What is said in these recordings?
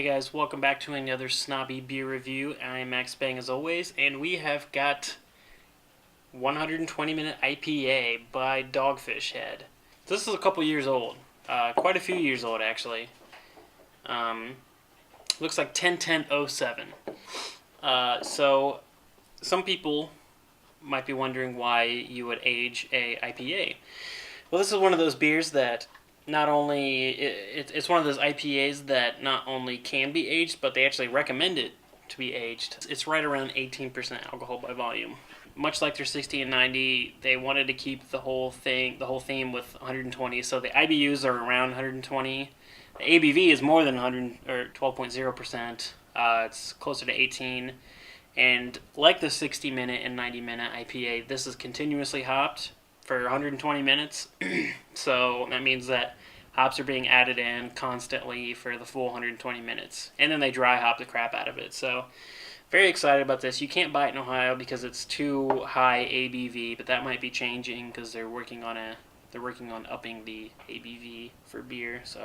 Hey guys, welcome back to another Snobby Beer review. I'm Max Bang as always, and we have got 120 Minute IPA by Dogfish Head. This is a couple years old, quite a few years old actually. Looks like 10/10/07. So some people might be wondering why you would age a IPA. Well, this is one of those beers that not only it's one of those IPAs that not only can be aged, but they actually recommend it to be aged. It's right around 18% alcohol by volume. Much like their 60 and 90, they wanted to keep the whole theme with 120. So the IBUs are around 120. The ABV is more than 100 or 12.0%. It's closer to 18. And like the 60-minute and 90-minute IPA, this is continuously hopped for 120 minutes. So that means that hops are being added in constantly for the full 120 minutes. And then they dry hop the crap out of it. So very excited about this. You can't buy it in Ohio because it's too high ABV, but that might be changing because they're working on upping the ABV for beer. So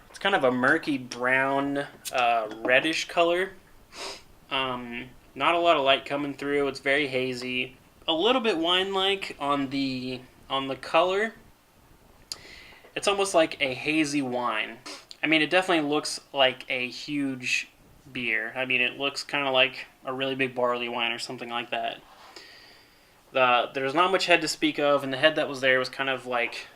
it's kind of a murky brown, reddish color. Not a lot of light coming through. It's very hazy. A little bit wine-like on the color. It's almost like a hazy wine. I mean, it definitely looks like a huge beer. I mean, it looks kind of like a really big barley wine or something like that. There's not much head to speak of, and the head that was there was kind of like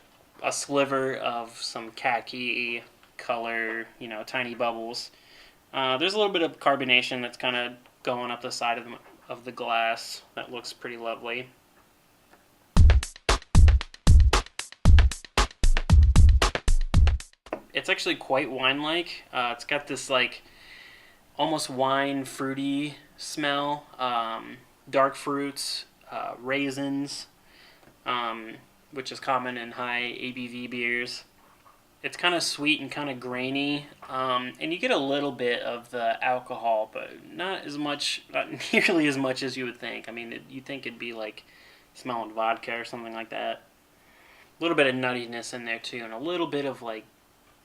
a sliver of some khaki color, tiny bubbles. There's a little bit of carbonation that's kind of going up the side of the glass. That looks pretty lovely. It's actually quite wine-like. It's got this like almost wine fruity smell, dark fruits, raisins, which is common in high ABV beers. It's kind of sweet and kind of grainy, and you get a little bit of the alcohol, but not nearly as much as you would think. I mean, you'd think it'd be like smelling vodka or something like that. A little bit of nuttiness in there too, and a little bit of like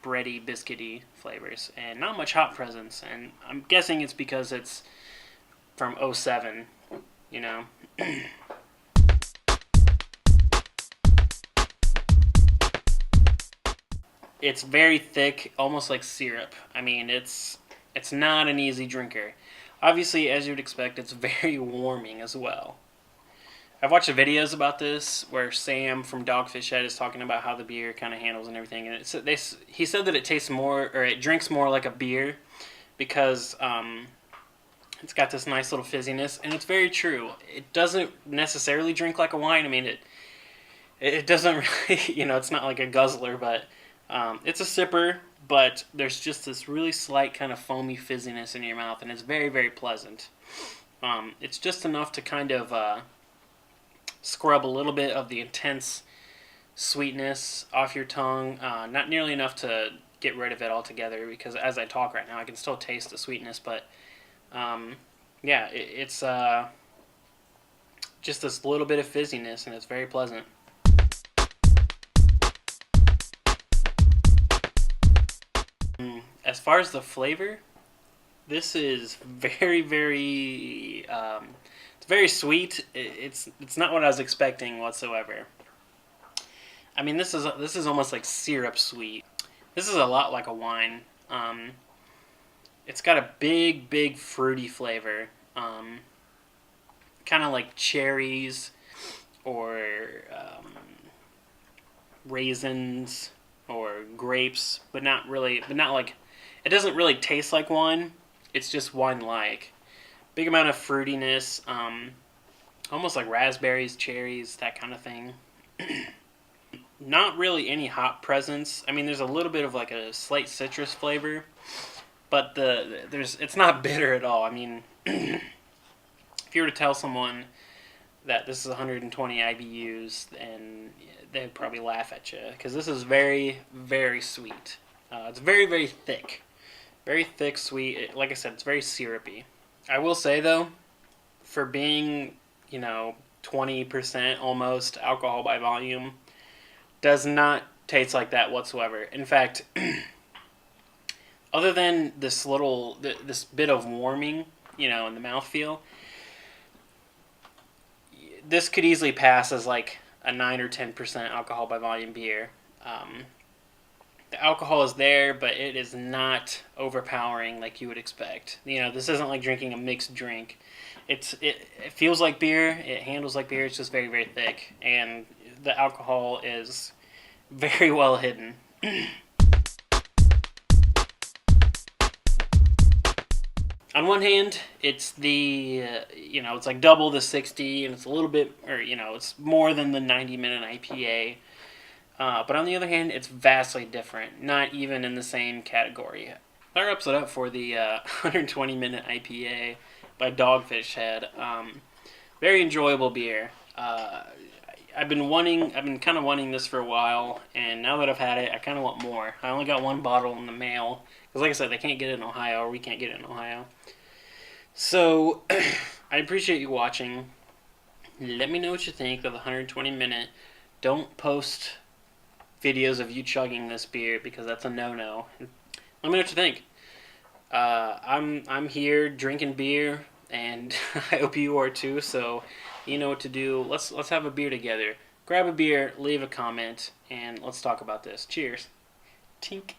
bready, biscuity flavors, and not much hop presence. And I'm guessing it's because it's from '07, It's very thick, almost like syrup. I mean, it's not an easy drinker. Obviously, as you'd expect, it's very warming as well. I've watched videos about this where Sam from Dogfish Head is talking about how the beer kind of handles and everything, and he said that it tastes more, or it drinks more like a beer because it's got this nice little fizziness, and it's very true. It doesn't necessarily drink like a wine. I mean, it doesn't really, it's not like a guzzler, but it's a sipper, but there's just this really slight kind of foamy fizziness in your mouth, and it's very, very pleasant. It's just enough to kind of scrub a little bit of the intense sweetness off your tongue. Not nearly enough to get rid of it altogether, because as I talk right now, I can still taste the sweetness, but yeah, it's just this little bit of fizziness, and it's very pleasant. As far as the flavor, this is very, very, it's very sweet. It's not what I was expecting whatsoever. I mean, this is almost like syrup sweet. This is a lot like a wine. It's got a big, big fruity flavor, kind of like cherries or raisins or grapes, but not like. It doesn't really taste like wine. It's just wine-like. Big amount of fruitiness, almost like raspberries, cherries, that kind of thing. Not really any hop presence. I mean, there's a little bit of like a slight citrus flavor, but it's not bitter at all. I mean, if you were to tell someone that this is 120 IBUs, then they'd probably laugh at you, because this is very, very sweet. It's very, very thick. Very thick, sweet. Like I said, it's very syrupy. I will say, though, for being, 20% almost alcohol by volume, does not taste like that whatsoever. In fact, other than this bit of warming, in the mouthfeel, this could easily pass as like a 9 or 10% alcohol by volume beer. The alcohol is there, but it is not overpowering like you would expect. This isn't like drinking a mixed drink. It feels like beer. It handles like beer. It's just very, very thick, and the alcohol is very well hidden. On one hand, it's it's like double the 60, and it's a little bit, or it's more than the 90-minute IPA. But on the other hand, it's vastly different. Not even in the same category. That wraps it up for the 120-minute IPA by Dogfish Head. Very enjoyable beer. I've been kind of wanting this for a while, and now that I've had it, I kind of want more. I only got one bottle in the mail, because like I said, they can't get it in Ohio, or we can't get it in Ohio. So, I appreciate you watching. Let me know what you think of the 120-minute. Don't post videos of you chugging this beer, because that's a no-no. Let me know what you think. I'm here drinking beer, and I hope you are too, so you know what to do. Let's have a beer together. Grab a beer, leave a comment, and let's talk about this. Cheers. Tink.